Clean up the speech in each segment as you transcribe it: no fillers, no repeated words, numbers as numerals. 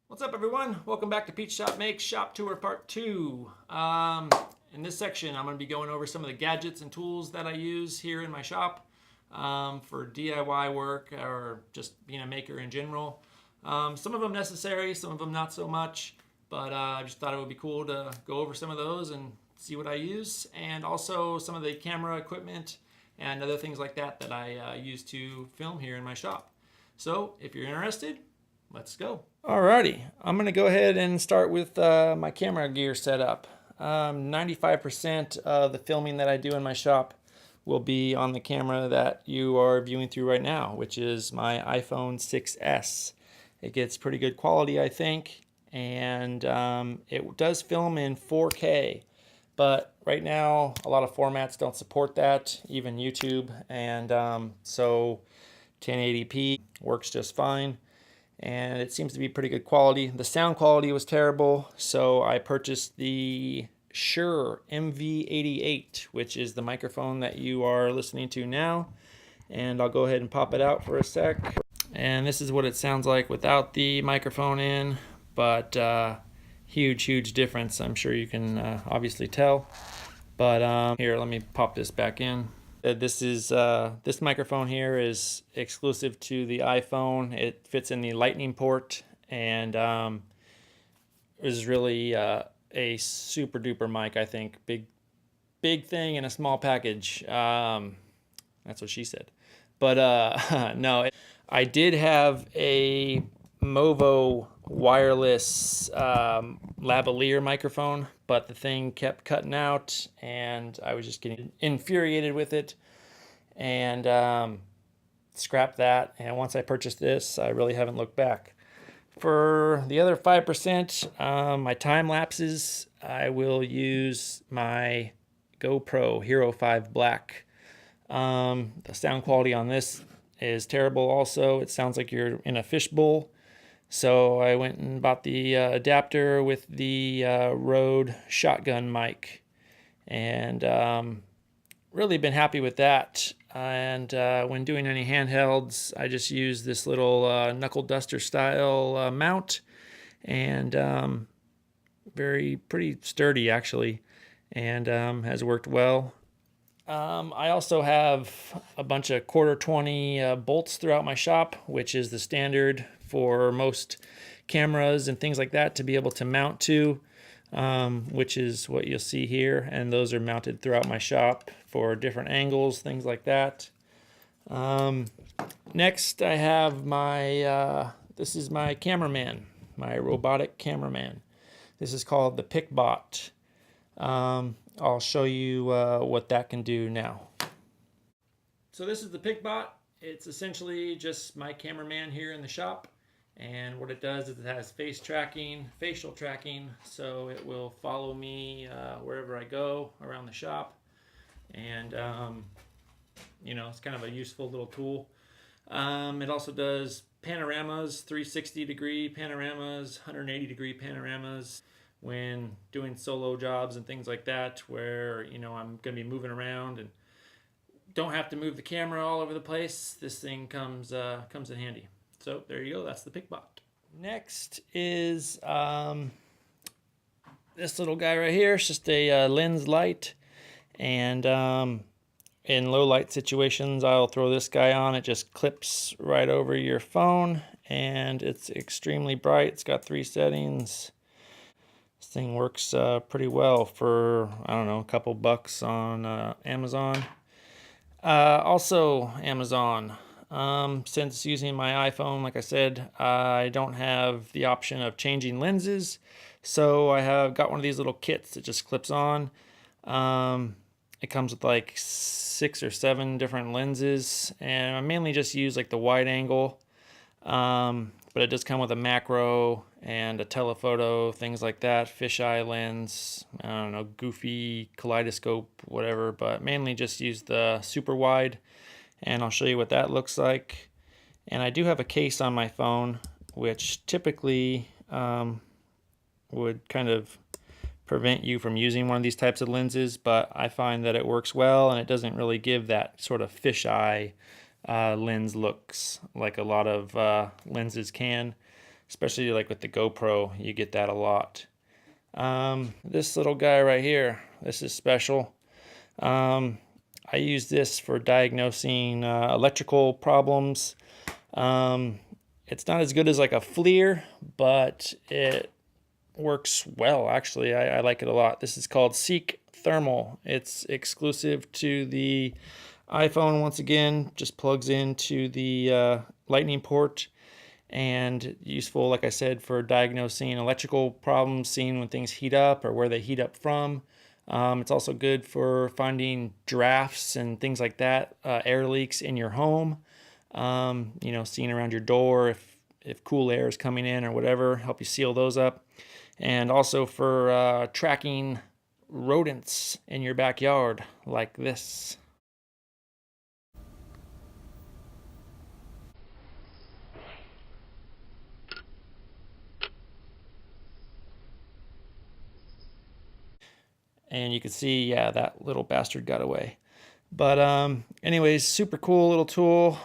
What's up, everyone? Welcome back to Peach Shop Makes Shop Tour Part 2. In this section, I'm going to be going over some of the gadgets and tools that I use here in my shop for DIY work or just being a maker in general. Some of them necessary, some of them not so much, but I just thought it would be cool to go over some of those and see what I use, and also some of the camera equipment and other things like that that I use to film here in my shop. So if you're interested, let's go. Alrighty, I'm gonna go ahead and start with my camera gear setup. 95% of the filming that I do in my shop will be on the camera that you are viewing through right now, which is my iPhone 6S. It gets pretty good quality, I think, and it does film in 4K, but right now a lot of formats don't support that, even YouTube, and so 1080p works just fine. And it seems to be pretty good quality. The sound quality was terrible, so I purchased the Shure MV88, which is the microphone that you are listening to now. And I'll go ahead and pop it out for a sec. And this is what it sounds like without the microphone in, but huge difference. I'm sure you can obviously tell. But here, let me pop this back in. This microphone here is exclusive to the iPhone. It fits in the lightning port, and is really a super duper mic, I think. Big thing in a small package. That's what she said. But no, I did have a Movo wireless lavalier microphone, but the thing kept cutting out and I was just getting infuriated with it, and scrapped that. And once I purchased this, I really haven't looked back. For the other 5%, my time lapses, I will use my GoPro Hero 5 Black. The sound quality on this is terrible also. It sounds like you're in a fishbowl. So I went and bought the adapter with the Rode shotgun mic, and really been happy with that. And when doing any handhelds, I just use this little knuckle duster style mount, and pretty sturdy actually, and has worked well. I also have a bunch of 1/4-20 bolts throughout my shop, which is the standard for most cameras and things like that to be able to mount to, which is what you'll see here. And those are mounted throughout my shop for different angles, things like that. Next, I have my, this is my cameraman, my robotic cameraman. This is called the Picbot. I'll show you what that can do now. So this is the Picbot. It's essentially just my cameraman here in the shop, and what it does is it has facial tracking, so it will follow me wherever I go around the shop, and you know, it's kind of a useful little tool. It also does panoramas, 360-degree panoramas, 180-degree panoramas, when doing solo jobs and things like that, where, you know, I'm going to be moving around and don't have to move the camera all over the place. This thing comes in handy. So there you go. That's the Picbot. Next is this little guy right here. It's just a lens light, and in low light situations, I'll throw this guy on. It just clips right over your phone, and it's extremely bright. It's got 3 settings. This thing works pretty well for, I don't know, a couple bucks on Amazon. Also Amazon, since using my iPhone, like I said, I don't have the option of changing lenses, so I have got one of these little kits that just clips on. It comes with like 6 or 7 different lenses, and I mainly just use like the wide angle, but it does come with a macro and a telephoto, things like that, fisheye lens, I don't know, goofy kaleidoscope, whatever, but mainly just use the super wide, and I'll show you what that looks like. And I do have a case on my phone, which typically would kind of prevent you from using one of these types of lenses, but I find that it works well, and it doesn't really give that sort of fisheye lens looks like a lot of lenses can. especially like with the GoPro, you get that a lot. This little guy right here, this is special. I use this for diagnosing electrical problems. It's not as good as like a FLIR, but it works well, actually. I like it a lot. This is called Seek Thermal. It's exclusive to the iPhone. Once again, just plugs into the lightning port, and useful, like I said, for diagnosing electrical problems, seeing when things heat up or where they heat up from. It's also good for finding drafts and things like that, air leaks in your home. You know, seeing around your door if cool air is coming in or whatever, help you seal those up. And also for tracking rodents in your backyard, like this. And you can see, yeah, that little bastard got away. But anyways, super cool little tool.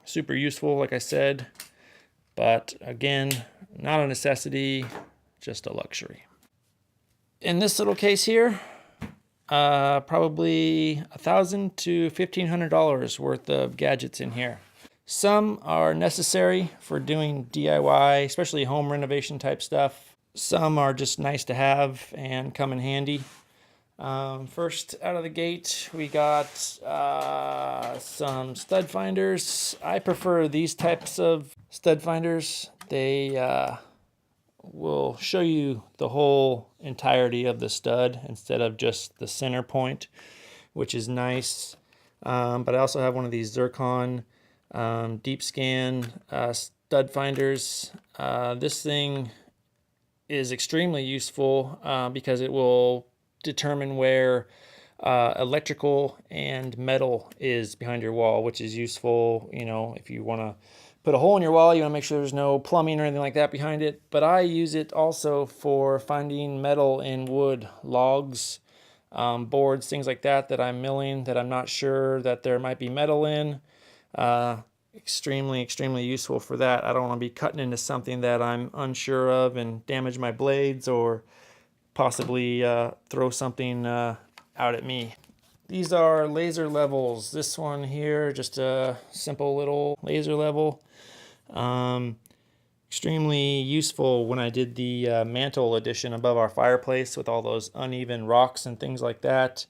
Super useful, like I said. But again, not a necessity, just a luxury. In this little case here, probably $1,000 to $1,500 worth of gadgets in here. Some are necessary for doing DIY, especially home renovation type stuff. Some are just nice to have and come in handy. First out of the gate, we got some stud finders. I prefer these types of stud finders. They will show you the whole entirety of the stud instead of just the center point, which is nice. But I also have one of these zircon deep scan stud finders. This thing is extremely useful because it will determine where electrical and metal is behind your wall, which is useful, you know, if you want to put a hole in your wall, you want to make sure there's no plumbing or anything like that behind it. But I use it also for finding metal in wood, logs, boards, things like that that I'm milling that I'm not sure that there might be metal in. Extremely useful for that. I don't want to be cutting into something that I'm unsure of and damage my blades or possibly throw something out at me. These are laser levels. This one here, just a simple little laser level. Extremely useful when I did the mantle edition above our fireplace with all those uneven rocks and things like that.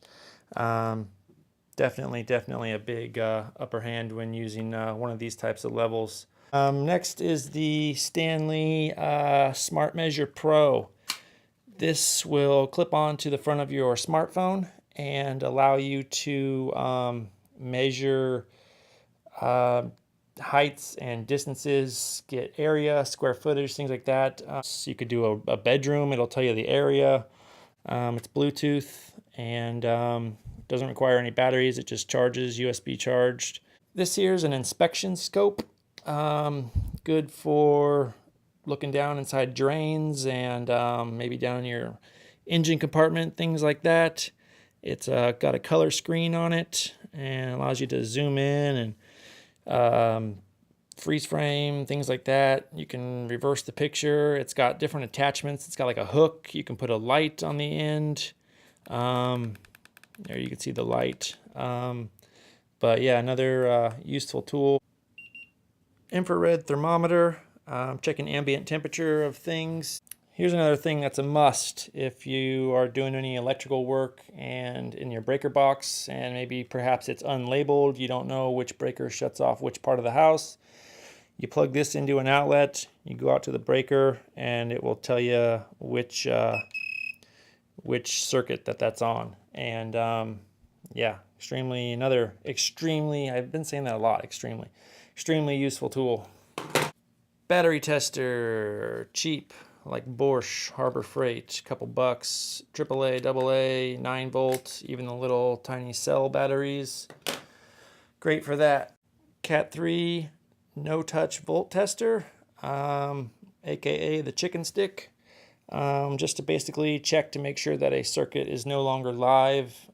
Definitely a big upper hand when using one of these types of levels. Next is the Stanley Smart Measure Pro. This will clip on to the front of your smartphone and allow you to measure heights and distances, get area, square footage, things like that. So you could do a bedroom, it'll tell you the area. It's Bluetooth and doesn't require any batteries, it just charges, USB charged. This here is an inspection scope, good for looking down inside drains and maybe down your engine compartment, things like that. It's got a color screen on it and allows you to zoom in and freeze frame, things like that. You can reverse the picture. It's got different attachments. It's got like a hook. You can put a light on the end. There you can see the light. But yeah, another useful tool. Infrared thermometer. Checking ambient temperature of things. Here's another thing that's a must if you are doing any electrical work and in your breaker box and maybe perhaps it's unlabeled, you don't know which breaker shuts off which part of the house. You plug this into an outlet, you go out to the breaker and it will tell you which circuit that's on. And yeah, extremely, I've been saying that a lot, extremely useful tool. Battery tester, cheap, like Bosch, Harbor Freight, couple bucks, AAA, AA, 9-volt, even the little tiny cell batteries. Great for that. Cat 3 no-touch volt tester, aka the chicken stick, just to basically check to make sure that a circuit is no longer live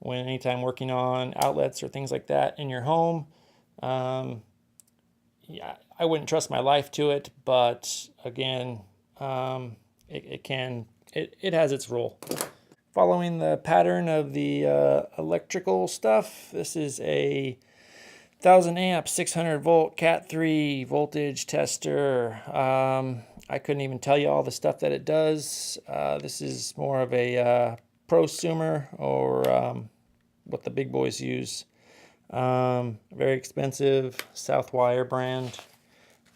anytime working on outlets or things like that in your home. Yeah, I wouldn't trust my life to it, but again, it has its role. Following the pattern of the electrical stuff, this is a 1000 amp 600 volt cat 3 voltage tester. I couldn't even tell you all the stuff that it does. This is more of a prosumer, or what the big boys use. Very expensive Southwire brand,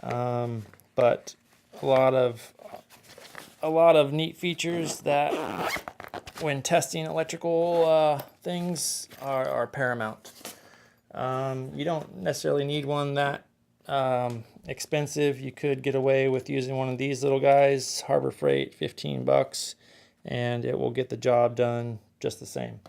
but a lot of neat features that, when testing electrical things, are paramount. You don't necessarily need one that expensive. You could get away with using one of these little guys, Harbor Freight, 15 bucks, and it will get the job done just the same.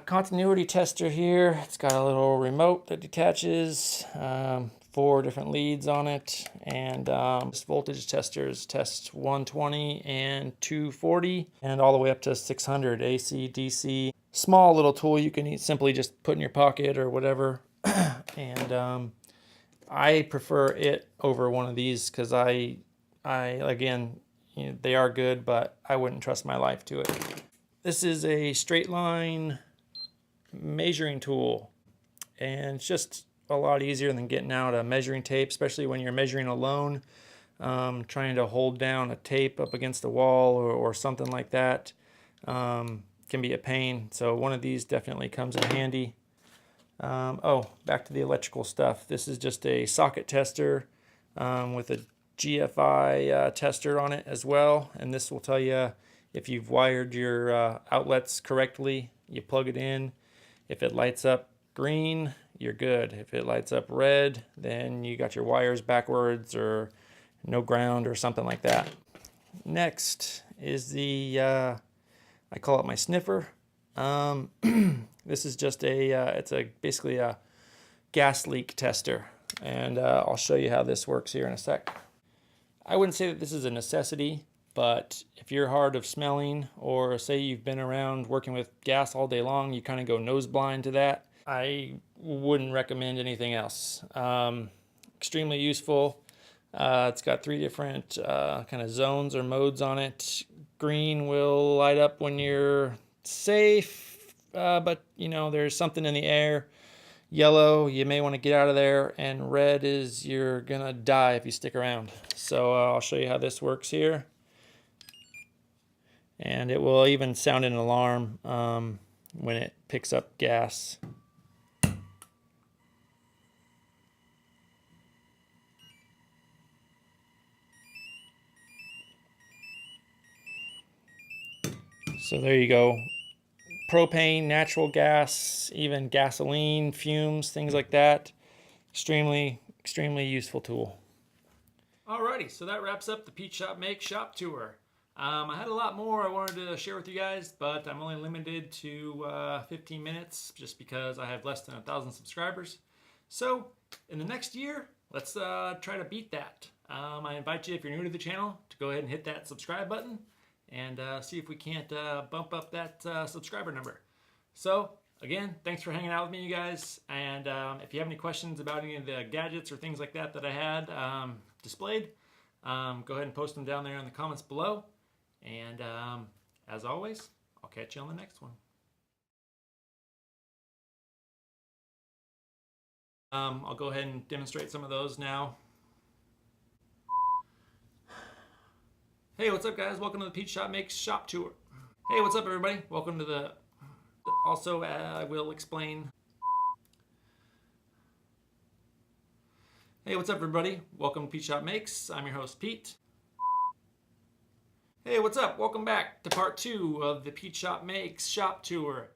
Continuity tester here. It's got a little remote that detaches, 4 different leads on it, and this voltage testers test 120 and 240 and all the way up to 600 AC, DC. Small little tool you can simply just put in your pocket or whatever. And I prefer it over one of these because I again, they are good, but I wouldn't trust my life to it. This is a straight line measuring tool, and it's just a lot easier than getting out a measuring tape, especially when you're measuring alone. Trying to hold down a tape up against a wall or something like that can be a pain. So one of these definitely comes in handy. Oh, back to the electrical stuff. This is just a socket tester with a GFI tester on it as well, and this will tell you if you've wired your outlets correctly. You plug it in. If it lights up green, you're good. If it lights up red, then you got your wires backwards or no ground or something like that. Next is the, I call it my sniffer. This is just it's basically a gas leak tester, and I'll show you how this works here in a sec. I wouldn't say that this is a necessity, but if you're hard of smelling, or say you've been around working with gas all day long, you kind of go nose blind to that, I wouldn't recommend anything else. Extremely useful. It's got 3 different kind of zones or modes on it. Green will light up when you're safe, but there's something in the air. Yellow, you may want to get out of there, and red is you're gonna die if you stick around. So I'll show you how this works here. And it will even sound an alarm when it picks up gas. So there you go. Propane, natural gas, even gasoline, fumes, things like that. Extremely useful tool. Alrighty, so that wraps up the Peach Shop Make shop tour. I had a lot more I wanted to share with you guys, but I'm only limited to 15 minutes just because I have less than 1,000 subscribers. So in the next year, let's try to beat that. I invite you, if you're new to the channel, to go ahead and hit that subscribe button and see if we can't bump up that subscriber number. So again, thanks for hanging out with me, you guys. And if you have any questions about any of the gadgets or things like that I had displayed, go ahead and post them down there in the comments below. And as always, I'll catch you on the next one. I'll go ahead and demonstrate some of those now. Hey, what's up, guys? Welcome to the Peach Shop Makes shop tour. Hey, what's up, everybody? Welcome to the... Also, I will explain... Hey, what's up, everybody? Welcome to Peach Shop Makes. I'm your host, Pete. Hey, what's up? Welcome back to part 2 of the Peach Shop Makes shop tour.